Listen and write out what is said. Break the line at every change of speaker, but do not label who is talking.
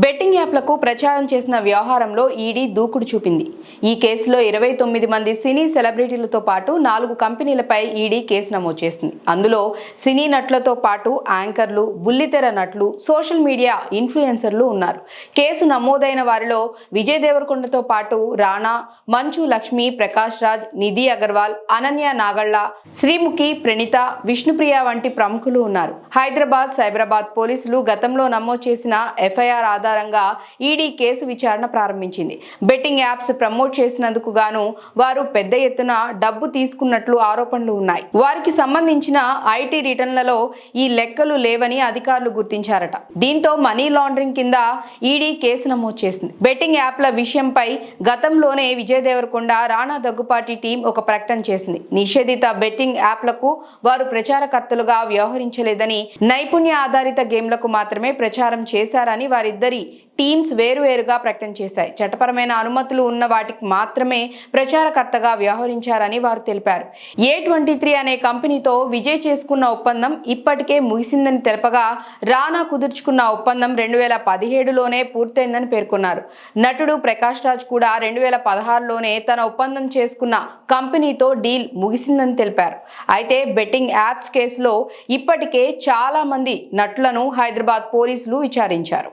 Betting యాప్లకు ప్రచారం చేసిన వ్యవహారంలో ఈడీ దూకుడు చూపింది. ఈ కేసులో 29 మంది సినీ సెలబ్రిటీలతో పాటు 4 కంపెనీలపై ఈడీ కేసు నమోదు చేసింది. అందులో సినీ నటులతో పాటు యాంకర్లు, బుల్లితెర నటులు, సోషల్ మీడియా ఇన్ఫ్లుయెన్సర్లు ఉన్నారు. కేసు నమోదైన వారిలో విజయ్ దేవరకొండతో పాటు రానా, మంచు లక్ష్మి, ప్రకాష్ రాజ్, నిధి అగర్వాల్, అనన్య నాగళ్ళ, శ్రీముఖి, ప్రణీత, విష్ణుప్రియ వంటి ప్రముఖులు ఉన్నారు. హైదరాబాద్, సైబరాబాద్ పోలీసులు గతంలో నమోదు చేసిన ఎఫ్ఐఆర్ ఆధారంగా ఈడీ కేసు విచారణ ప్రారంభించింది. బెట్టింగ్ యాప్స్ ప్రమోట్ చేసినందుకు గాను వారు పెద్ద ఎత్తున డబ్బు తీసుకున్నట్లు ఆరోపణలు ఉన్నాయి. వారికి సంబంధించిన ఐటీ రిటర్న్లలో ఈ లెక్కలు లేవని అధికారులు గుర్తించారట. దీంతో మనీ లాండరింగ్ కింద ఈడీ కేసు నమోదు చేసింది. బెట్టింగ్ యాప్ల విషయంపై గతంలోనే విజయ్ దేవరకొండ, రానా దగ్గుపాటి టీం ఒక ప్రకటన చేసింది. నిషేధిత బెట్టింగ్ యాప్లకు వారు ప్రచారకర్తలుగా వ్యవహరించలేదని, నైపుణ్య ఆధారిత గేమ్లకు మాత్రమే ప్రచారం చేశారని వారిద్దరి టీమ్స్ వేరువేరుగా ప్రకటన చేశాయి. చట్టపరమైన అనుమతులు ఉన్న వాటికి మాత్రమే ప్రచారకర్తగా వ్యవహరించారని వారు తెలిపారు. A23 అనే కంపెనీతో విజయ్ చేసుకున్న ఒప్పందం ఇప్పటికే ముగిసిందని తెలపగా, రానా కుదుర్చుకున్న ఒప్పందం 2017లోనే పూర్తయిందని పేర్కొన్నారు. నటుడు ప్రకాష్ రాజ్ కూడా 2016లోనే తన ఒప్పందం చేసుకున్న కంపెనీతో డీల్ ముగిసిందని తెలిపారు. అయితే బెట్టింగ్ యాప్స్ కేసులో ఇప్పటికే చాలా మంది నటులను హైదరాబాద్ పోలీసులు విచారించారు.